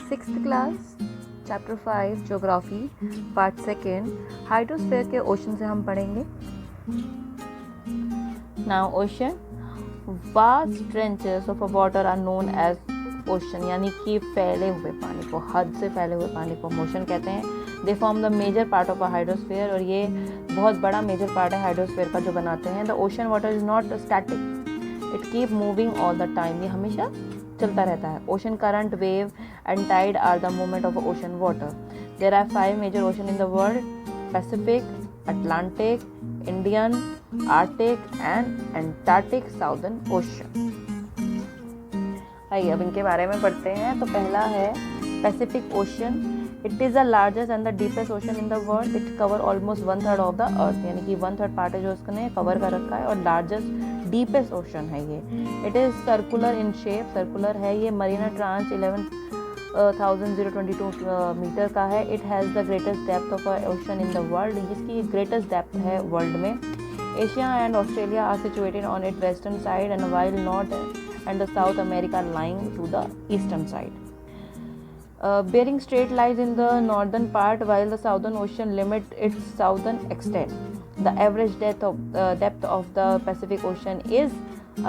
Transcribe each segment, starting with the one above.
Sixth class chapter 5 geography part second hydrosphere के ocean से हम पढ़ेंगे। Now ocean, vast trenches of water are known as ocean, यानी कि फैले हुए पानी को, हद से फैले हुए पानी को ओशन कहते हैं। They form the major part of a hydrosphere, और ये बहुत बड़ा मेजर पार्ट है हाइड्रोस्फीयर का जो बनाते हैं। The ocean water is not static, it keep moving all the time, ये हमेशा चलता रहता है। Ocean current, wave and tide are the movement of ocean water. There are 5 major ocean in the world: Pacific, Atlantic, Indian, Arctic and Antarctic southern ocean. आइए अब इनके बारे में पढ़ते हैं। तो पहला है Pacific ocean. It is the largest and the deepest ocean in the world. It cover almost 1/3 of the अर्थ, यानी कि 1/3 पार्ट है जो उसने कवर कर रखा है, और लार्जेस्ट डीपेस्ट ओशन है ये। It is circular in shape, circular है ये। मरीना ट्रांच 11,022 मीटर का है। It has the greatest depth of ocean in the world, जिसकी ग्रेटेस्ट डेप्थ है वर्ल्ड में। Asia and Australia are situated on it western side, and while north and the South America lying to the eastern side. Bering Strait lies in the northern part, while the Southern Ocean limit its southern extent. The average depth of the Pacific Ocean is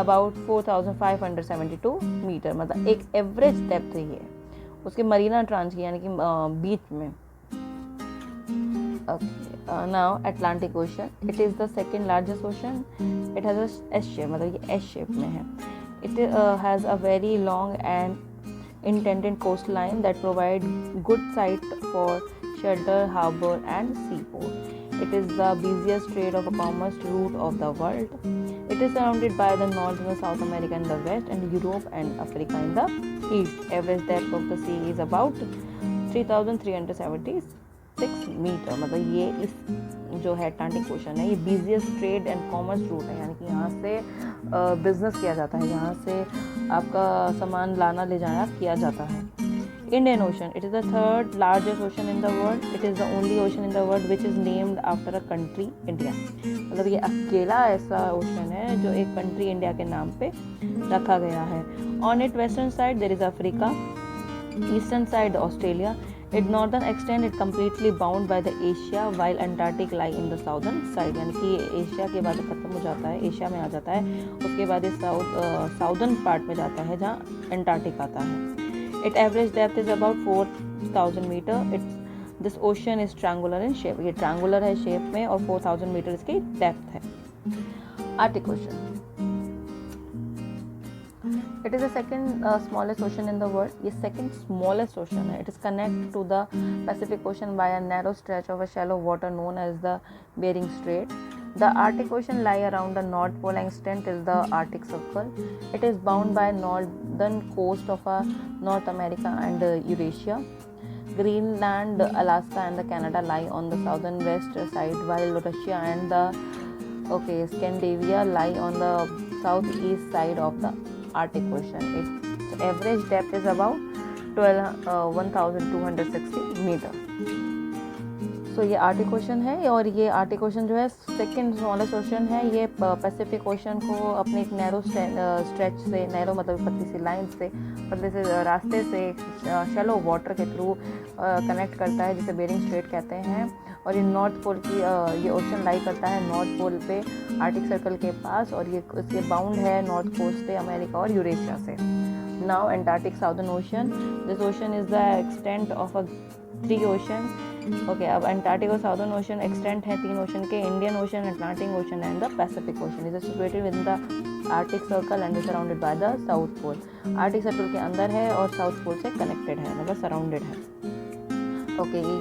about 4,572 metre, मतलब एक average depth ही है उसके Marina tranche की, यानी कि बीच में। Now Atlantic Ocean, it is the second largest ocean. It has a S shape, मतलब ये S shape में है। It has a very long and intended coastline that provide good site for shelter, harbor and seaport. It is the busiest trade of a commerce route of the world. It is surrounded by the North and the South America in the west, and Europe and Africa in the east. Average depth of the sea is about 3,376 metre, मतलब ये इस जो है Atlantic ocean है, ये busiest trade and commerce route है, यानी कि यहाँ से बिजनेस किया जाता है, यहाँ से आपका सामान लाना ले जाना किया जाता है। Indian ocean, it is the third largest ocean in the world. It is the only ocean in the world which is named after a country, India. मतलब ये अकेला ऐसा ओशन है जो एक कंट्री इंडिया के नाम पे रखा गया है। On it western side there is Africa, eastern side Australia. Its northern extent it completely bound by the Asia, while Antarctic lie in the southern side, यानी कि एशिया के बाद खत्म हो जाता है, एशिया में आ जाता है, उसके बाद ये साउदर्न पार्ट में जाता है जहाँ एंटार्क्टिक आता है। Its average depth is about 4,000 metre. This ocean is triangular in shape, ये triangular है शेप में, और 4,000 मीटर इसकी डेप्थ है। Arctic Ocean, it is the second smallest ocean in the world. ये second smallest ocean है. It is connected to the Pacific Ocean by a narrow stretch of a shallow water known as the Bering Strait. The Arctic Ocean lie around the North Pole and extend till the Arctic Circle. It is bound by northern coast of North America and Eurasia. Greenland, Alaska and the Canada lie on the southern west side, while Russia and the Scandinavia lie on the southeast side of the Arctic Ocean. Its average depth is about 1,260 metre. So ये Arctic ocean है, और ये Arctic ocean जो है second smallest ocean है। ये Pacific ocean को अपने एक नैरो स्ट्रेच से, नैरो मतलब पतली सी लाइन से, पतले से रास्ते से, शैलो वाटर के थ्रू कनेक्ट करता है, जिसे बेरिंग स्ट्रेट कहते हैं। और ये नॉर्थ पोल की ये ओशन लाई करता है नॉर्थ पोल पे, आर्टिक सर्कल के पास, और ये इसके बाउंड है नॉर्थ कोस्ट से, अमेरिका और यूरेशिया से। Now Antarctic southern Ocean, this ocean is the extent of 3 ocean. अब एंटार्क्टिक और साउदर्न ओशन एक्सटेंट है 3 ओशन के: Indian Ocean, Atlantic Ocean and the Pacific Ocean. Is situated with the Arctic Circle and surrounded by the South Pole. Arctic Circle के अंदर है और south pole से connected है, मतलब सराउंडेड है।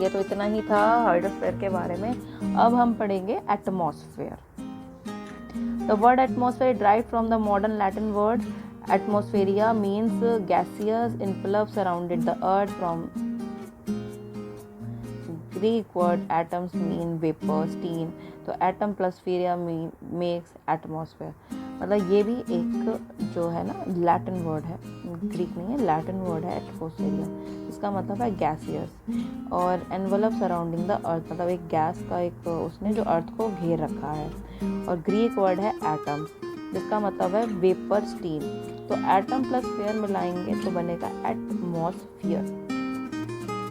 ये तो इतना ही था हाइड्रोस्फीयर के बारे में। अब हम पढ़ेंगे atmosphere. The word atmosphere derived from the modern Latin word atmospheria, means gaseous envelope surrounded the earth. From Greek word atoms mean vapor, steam, तो atom plus spheria makes atmosphere। मतलब ये भी एक जो है ना लैटिन वर्ड है, Greek नहीं है, लैटिन वर्ड है एटमॉस्फेरिया। इसका मतलब है गैसियस, और एनवलप सराउंडिंग द अर्थ, मतलब एक गैस का एक उसने जो अर्थ को घेर रखा है। और ग्रीक वर्ड है एटम्स, जिसका मतलब है वेपर, स्टीम। तो एटम प्लस स्फीयर मिलाएंगे तो बनेगा atmosphere. atmosphere.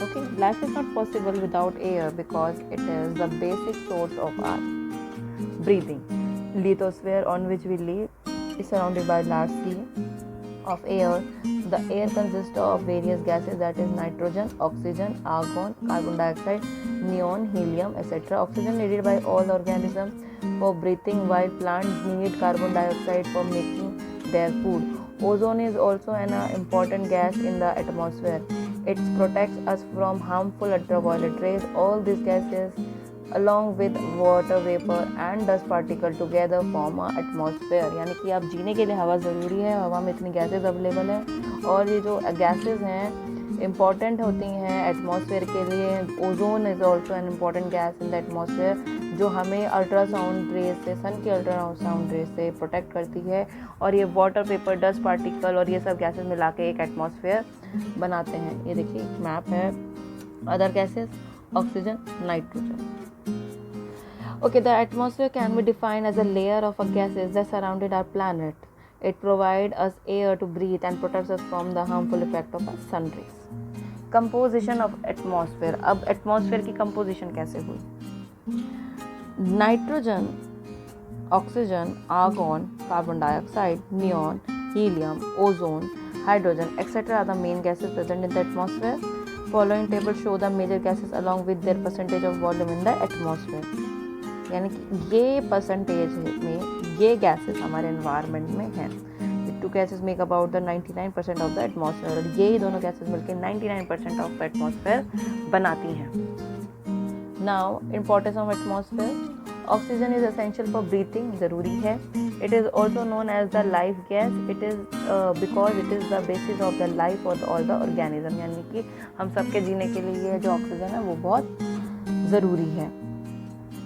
Okay, life is not possible without air because it is the basic source of our breathing. Lithosphere on which we live is surrounded by large sea of air. The air consists of various gases, that is nitrogen, oxygen, argon, carbon dioxide, neon, helium, etc. Oxygen needed by all organisms for breathing, while plants need carbon dioxide for making their food. Ozone is also an important gas in the atmosphere. It protects us from harmful ultraviolet rays. All these gases along with water vapor and dust particle together form a atmosphere. यानी कि आप जीने के लिए हवा ज़रूरी है, हवा में इतनी गैसेज अवेलेबल है और ये जो गैसेज हैं इम्पॉर्टेंट होती हैं एटमॉस्फेयर के लिए. Ozone is also an important gas in the atmosphere जो हमें अल्ट्रासाउंड रेज से, सन की अल्ट्रासाउंड रेज से प्रोटेक्ट करती है. और ये वाटर वेपर, डस्ट पार्टिकल और ये सब गैसेज मिला के एक एटमॉस्फेयर बनाते हैं. ये देखिए मैप है. Other gases oxygen, nitrogen. Okay, the atmosphere can be defined as a layer of gases that surrounded our planet. It provides us air to breathe and protects us from the harmful effect of sun rays. Composition of atmosphere. अब atmosphere की composition कैसे हुई? Nitrogen, oxygen, argon, carbon dioxide, neon, helium, ozone, hydrogen, etc. are the main gases present in the atmosphere. Following table show the major gases along with their percentage of volume in the atmosphere. यानी कि ये percentage में ये gases हमारे environment में हैं. Two gases make about the 99% of the atmosphere और ये दोनों गैसेस मिलकर 99% ऑफ द एटमॉस्फेयर बनाती हैं. Now importance of atmosphere. Oxygen is essential for breathing, ज़रूरी है. It is also known as the life gas. It is because it is the basis of the life of all the organism. यानी कि हम सबके जीने के लिए ये जो ऑक्सीजन है वो बहुत ज़रूरी है.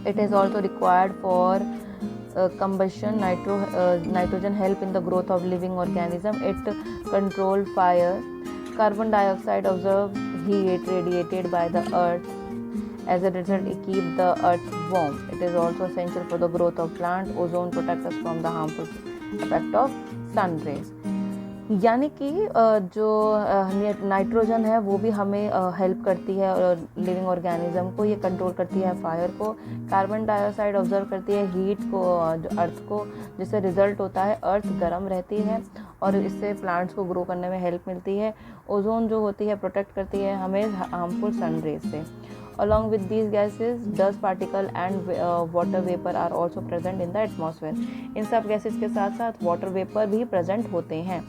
It is also required for combustion. Nitrogen help in the growth of living organism. It control fire. Carbon dioxide absorb heat radiated by the earth. As a result, it keep the earth warm. It is also essential for the growth of plant. Ozone protects us from the harmful effect of sun rays. यानी कि जो nitrogen है वो भी हमें help करती है living organism को. ये कंट्रोल करती है फायर को. कार्बन डाइऑक्साइड ऑब्जर्व करती है हीट को, जो अर्थ को, जिससे रिजल्ट होता है अर्थ गर्म रहती है और इससे प्लांट्स को ग्रो करने में हेल्प मिलती है. ओजोन जो होती है प्रोटेक्ट करती है हमें हार्मफुल सन रेज से. Along with these gases, dust particle and water vapor are also present in the atmosphere. इन सब गैसेस के साथ साथ वाटर वेपर भी प्रेजेंट होते हैं.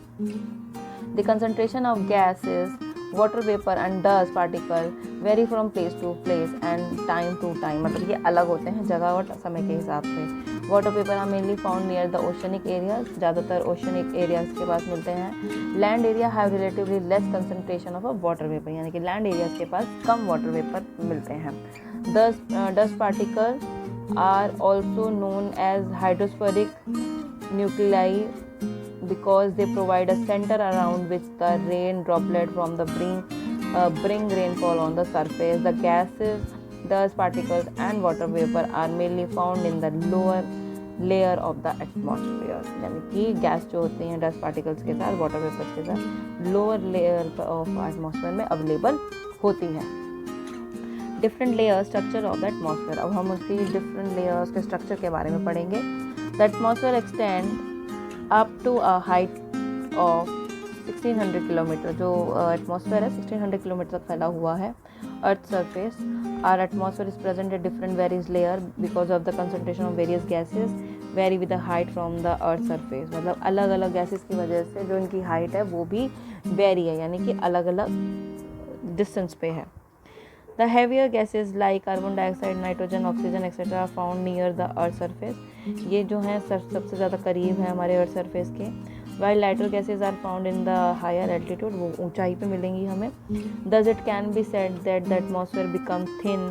The concentration of gases, water vapor and dust particle vary from place to place and time to time. मतलब ये अलग होते हैं जगह और समय के हिसाब से. Water vapour are mainly found near the oceanic areas. ज़्यादातर ओशनिक एरियाज के पास मिलते हैं. Land area have relatively less concentration of water vapour. यानी कि लैंड एरियाज के पास कम वाटर वेपर मिलते हैं. Dust particle are also known as hydrospheric nuclei because they provide a center around which the rain droplet from the bring rainfall on the surface. The gases, dust particles and water vapor are mainly found in the lower layer of the atmosphere. यानी कि gas जो होती हैं dust particles के साथ, water vapours के साथ lower layer of atmosphere में अवेलेबल होती हैं. Different layer structure of the atmosphere. अब हम उसकी डिफरेंट लेयर्स के स्ट्रक्चर के बारे में पढ़ेंगे. The atmosphere extend up to a height of 1600 kilometre. जो एटमॉस्फेयर है 1600 किलोमीटर तक फैला हुआ है. Earth surface. Our atmosphere is present at different various layer because of the concentration of various gases very with the height from the earth surface. मतलब अलग अलग gases की वजह से जो इनकी हाइट है वो भी वेरी है, यानी कि अलग अलग डिस्टेंस पे है. The heavier gases like carbon dioxide, nitrogen, oxygen etc. are found near the earth surface. ये जो हैं सबसे ज़्यादा करीब हैं हमारे अर्थ सरफेस के. While lighter gases are found in the higher altitude, वो ऊंचाई पे मिलेंगी हमें. Thus it can be said that the atmosphere becomes thin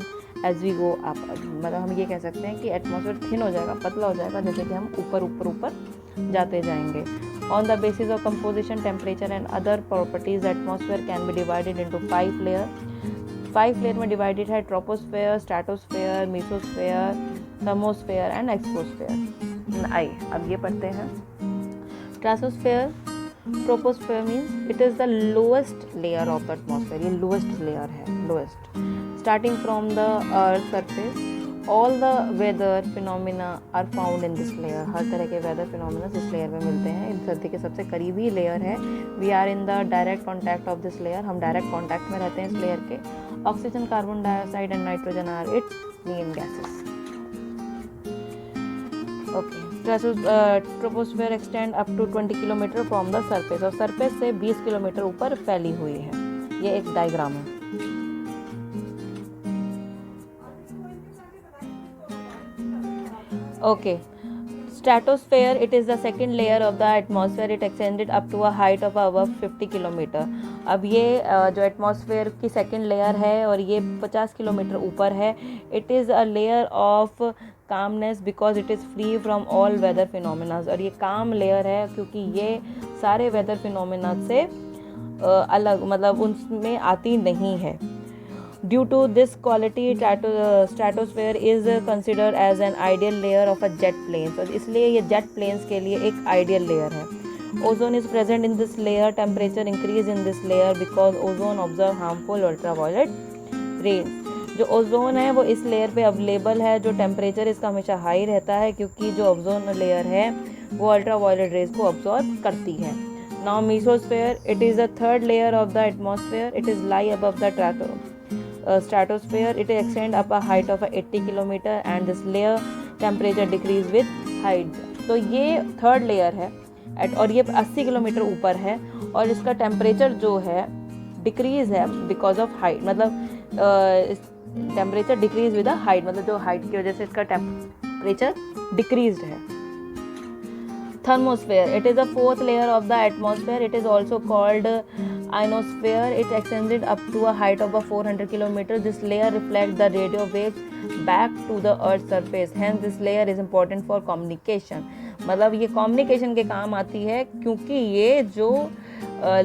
as we go up. मतलब हम ये कह सकते हैं कि एटमॉस्फेयर थिन हो जाएगा, पतला हो जाएगा जैसे कि हम ऊपर जाते जाएंगे. On the basis of composition, temperature and other properties, the atmosphere can be divided into 5 layers. 5 layer में डिवाइडेड है troposphere, stratosphere, mesosphere, thermosphere and exosphere. आइए अब ये पढ़ते हैं. ट्रांसोस्फेयर troposphere means it is the lowest layer of the atmosphere, ये lowest layer है, lowest. Starting from the earth surface all the weather phenomena are found in this layer, हर तरह के वेदर फिनोमिना इस लेयर में मिलते हैं। इस धरती के सबसे करीबी लेयर है। We are in the direct contact of this layer, हम डायरेक्ट कॉन्टैक्ट में रहते हैं इस लेयर के। Oxygen, carbon dioxide and nitrogen are its main gases. Okay, troposphere extend up to 20 kilometre from the surface, और surface से 20 kilometre ऊपर फैली हुई है। ये एक डायग्राम है। Okay, stratosphere, it is the second layer of the atmosphere. It extended up to a height of above 50 kilometre. अब ये जो एटमॉस्फेयर की सेकेंड लेयर है और ये 50 किलोमीटर ऊपर है। It is a layer of calmness because it is free from all weather phenomenas, और ये काम लेयर है क्योंकि ये सारे वेदर फिनोमिना से अलग, मतलब उनमें आती नहीं है। Due to this quality, stratosphere is considered as an ideal layer of a jet plane. तो इसलिए ये jet planes के लिए एक ideal layer है। Ozone is present in this layer. Temperature increase in this layer because ozone absorb harmful ultraviolet rays. जो ozone है वो इस लेयर पे अवेलेबल है, जो टेम्परेचर इसका हमेशा हाई रहता है क्योंकि जो ओजोन लेयर है वो अल्ट्रावायलेट रेज को अब्सॉर्ब करती है। Now mesosphere, it is the third layer of the atmosphere. It is lie above the stratosphere. It extend up a height of 80 kilometre and this layer temperature decrease with height. तो ये third layer है और ये 80 kilometre ऊपर है और इसका temperature जो है डिक्रीज है बिकॉज ऑफ हाइट, मतलब टेम्परेचर डिक्रीज विद हाइट, मतलब जो हाइट की वजह से इसका टेम्परेचर डिक्रीज्ड है। Thermosphere, it is the fourth layer of the atmosphere. It is also called ionosphere. It extended up to a height of 400 kilometers. This layer reflects the radio waves back to the earth's surface. Hence this layer is important for communication. मतलब ये communication के काम आती है क्योंकि ये जो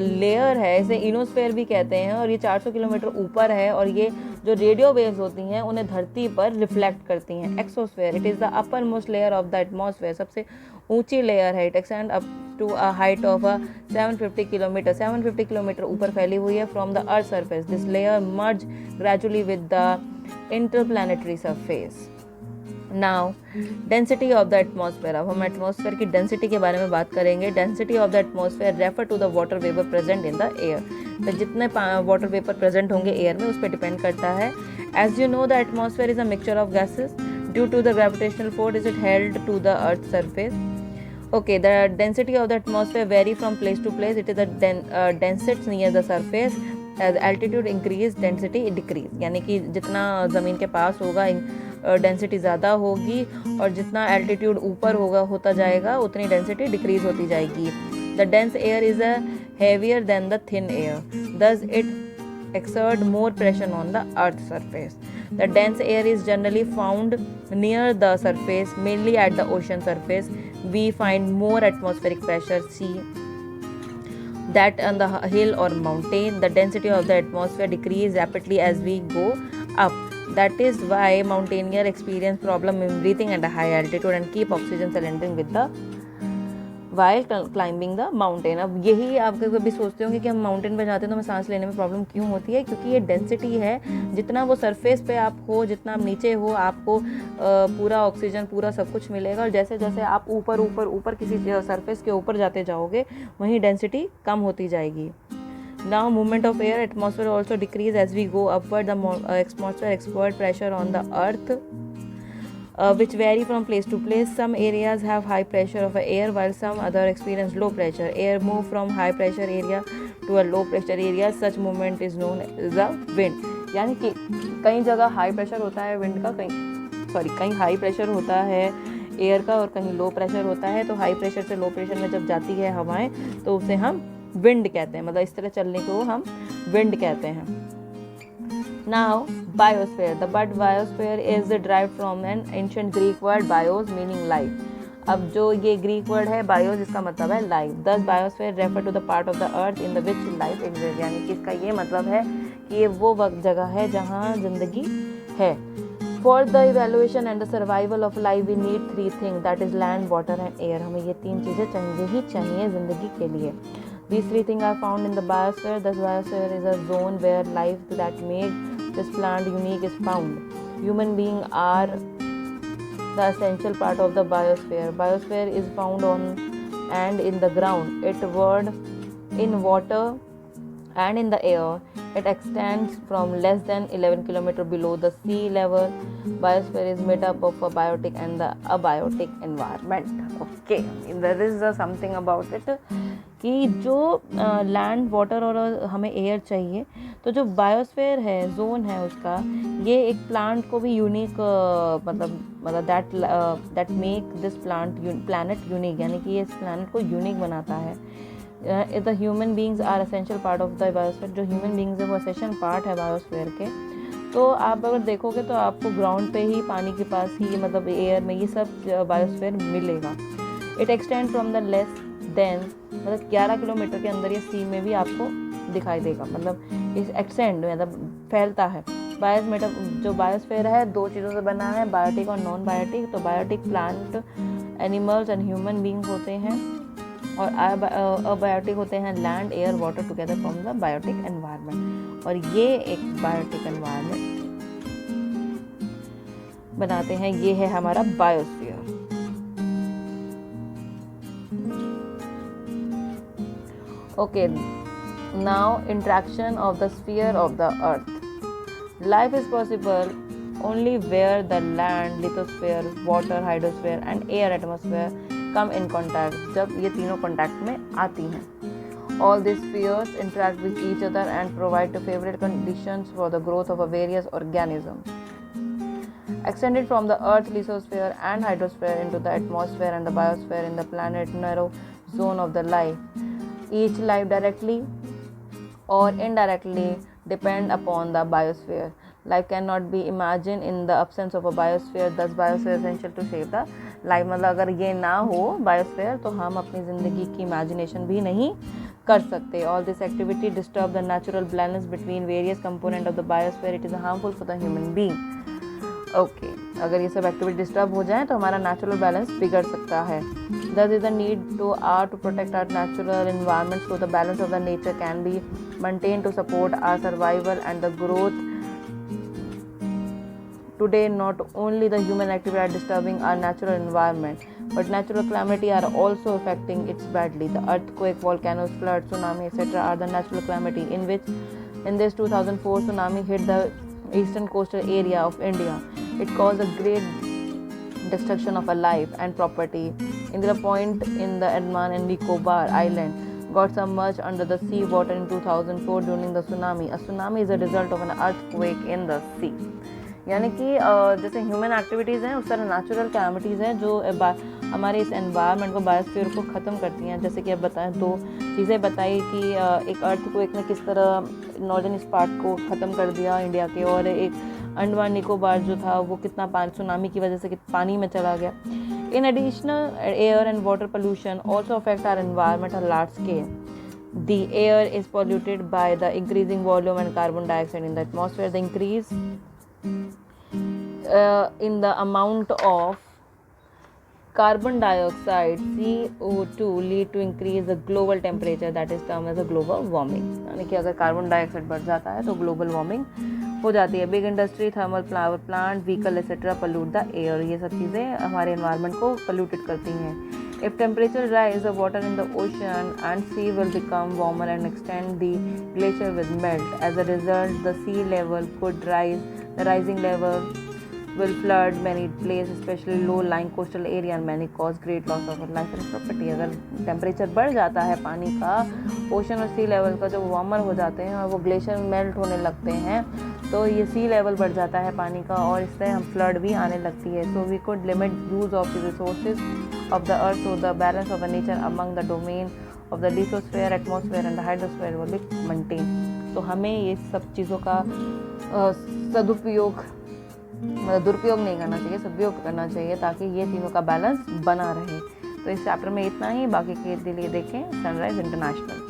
layer है इसे इनोस्फेयर भी कहते हैं और ये 400 किलोमीटर ऊपर है और ये जो रेडियो वेव्स होती हैं उन्हें धरती पर रिफ्लेक्ट करती हैं। Exosphere, it is the upper most layer of the atmosphere, सबसे ऊंची लेयर है। It extend up to a height of 750 kilometre, 750 kilometre ऊपर फैली हुई है from the earth surface. This layer merge gradually with the interplanetary surface. Now density of the atmosphere, अब हम atmosphere की डेंसिटी के बारे में बात करेंगे। Density of the atmosphere refer to the water vapour present in the air, तो जितने वाटर वेपर प्रेजेंट होंगे एयर में उस पर डिपेंड करता है। As you know the atmosphere is a mixture of gases due to the gravitational force is it held to the earth surface. Okay, the density of the atmosphere vary from place to place. It is the densest near the surface. As altitude increase, density decrease. यानी कि जितना ज़मीन के पास होगा density ज़्यादा होगी और जितना एल्टीट्यूड ऊपर होता जाएगा उतनी डेंसिटी डिक्रीज होती जाएगी। The dense air is heavier than the thin air. Thus it exert more pressure on the earth's surface. The dense air is generally found near the surface, mainly at the ocean surface. We find more atmospheric pressure, see that on the hill or mountain. The density of the atmosphere decreases rapidly as we go up. That is why mountaineers experience problem in breathing at a high altitude and keep oxygen surrendering with the while climbing the mountain. अब यही आप कभी सोचते होंगे कि हम mountain पे जाते हैं तो हमें सांस लेने में प्रॉब्लम क्यों होती है, क्योंकि ये डेंसिटी है, जितना वो सरफेस पे आप हो, जितना आप नीचे हो, आपको पूरा ऑक्सीजन पूरा सब कुछ मिलेगा और जैसे जैसे आप ऊपर किसी सरफेस के ऊपर जाते जाओगे वहीं डेंसिटी कम होती जाएगी। Now movement of air atmosphere also decrease as we go upward. The atmosphere exert pressure on the earth which vary from place to place. Some areas have high pressure of air while some other experience low pressure. Air move from high pressure area to a low pressure area. Such movement is known as the wind. यानी कि कई जगह high pressure होता है wind का, कहीं high pressure होता है एयर का और कहीं लो प्रेशर होता है। तो हाई प्रेशर से लो प्रेशर में जब जाती है हवाएं तो उसे हम विंड कहते हैं, मतलब इस तरह चलने को हम विंड कहते हैं। Now biosphere, the word biosphere is derived from an ancient Greek word bios meaning life. अब जो ये ग्रीक वर्ड है बायोस, इसका मतलब है life. This biosphere refer to the part of the earth in the which life exist, यानी कि इसका ये मतलब है कि ये वो वक्त जगह है जहाँ जिंदगी है। For the evaluation and the survival of life we need 3 things, that is land, water and air. हमें ये 3 चीज़ें चाहिए ही चाहिए ज़िंदगी के लिए। These three things are found in the biosphere. Thus, biosphere is a zone where life that makes this plant unique is found. Human beings are the essential part of the biosphere. Biosphere is found on and in the ground. It word in water and in the air. It extends from less than 11 km below the sea level. Biosphere is made up of a biotic and the abiotic environment. Okay, there is something about it कि जो land water और हमें air चाहिए, तो जो biosphere है, zone है उसका, ये एक प्लांट को भी यूनिक मतलब that make this planet unique, यानी कि ये इस प्लानट को यूनिक बनाता है. The human beings are essential part of the biosphere. जो ह्यूमन बींग्स है वो एसेंशियल पार्ट है बायोस्फीयर के. तो आप अगर देखोगे तो आपको ग्राउंड पे ही, पानी के पास ही, मतलब एयर में, ये सब बायोस्फीयर मिलेगा. It extend from the less than, मतलब 11 किलोमीटर के अंदर ये सी में भी आपको दिखाई देगा. मतलब इस एक्सटेंड मतलब फैलता है. जो बायोस्फीयर है दो चीज़ों से बना है, बायोटिक और नॉन बायोटिक. तो biotic plant, animals and human beings होते हैं, और अबायोटिक होते हैं land, air, water together from the biotic environment. और ये एक बायोटिक एनवायरनमेंट बनाते हैं. ये है हमारा biosphere. Okay, now interaction of the sphere of the earth. Life is possible only where the land, lithosphere, water, hydrosphere and air atmosphere come in contact. जब ये तीनों contact में आती हैं. All these spheres interact with each other and provide favorable conditions for the growth of a various organisms. Extended from the earth, lithosphere and hydrosphere into the atmosphere and the biosphere in the planet narrow zone of the life. Each life directly or indirectly depend upon the biosphere. Life cannot be imagined in the absence of a biosphere. Thus, biosphere is essential to shape the life. मतलब अगर ये ना हो biosphere तो हम अपनी ज़िंदगी की imagination भी नहीं कर सकते. All this activity disturb the natural balance between various components of the biosphere. It is harmful for the human being. Okay, अगर ये सब एक्टिविटी डिस्टर्ब हो जाए तो हमारा नेचुरल बैलेंस बिगड़ सकता है. Thus is the need to protect our natural environment so the balance of the nature can be maintained to support our survival and the growth. Today, not only the human activity are disturbing our natural environment, but natural calamity are also affecting it badly. The earthquake, volcanoes, flood, tsunami, etc. are the natural calamity in this 2004 tsunami hit the eastern coastal area of India. It caused a great destruction of a life and property. Indira Point in the Andaman and Nicobar Island got submerged under the sea water in 2004 during the tsunami. A tsunami is a result of an earthquake in the sea. यानी कि जैसे human activities हैं उस तरह natural calamities हैं जो हमारे इस एनवायरनमेंट को, बायोस्फीयर को ख़त्म करती हैं. जैसे कि अब बताएं, दो चीज़ें बताई कि एक अर्थक्वेक ने किस तरह नॉर्दर्न इस पार्ट को ख़त्म कर दिया इंडिया के, और एक अंडमान निकोबार जो था वो कितना सुनामी की वजह से पानी में चला गया. In additional air and water pollution also affect our environment on large scale. The air is polluted by the increasing volume and carbon dioxide in the atmosphere. The increase in the amount of carbon dioxide CO2 lead to increase the global temperature, that is termed as a global warming. यानी कि अगर carbon dioxide बढ़ जाता है तो global warming हो जाती है. Big industry, thermal power plant, vehicle etcetera pollute the air. ये सब चीज़ें हमारे एनवायरनमेंट को पोल्यूटेड करती हैं. If temperature rise, the water in the ocean and sea will become warmer and extend the glacier will melt. As a result, the sea level could rise. The rising level will flood many places, especially low-lying coastal area, and many cause great loss of life and property. अगर temperature बढ़ जाता है पानी का, ocean और सी level का, जब warmer हो जाते हैं और वो ग्लेशियर मेल्ट होने लगते हैं, तो ये सी लेवल बढ़ जाता है पानी का, और इससे हम फ्लड भी आने लगती है. So we could limit use of the resources of the earth, so the balance of the nature among the domain of the lithosphere, atmosphere and the hydrosphere will be maintain. तो हमें ये सब चीज़ों का दुरुपयोग नहीं करना चाहिए, सदुपयोग करना चाहिए, ताकि ये तीनों का बैलेंस बना रहे. तो इस चैप्टर में इतना ही. बाकी के लिए देखें सनराइज इंटरनेशनल.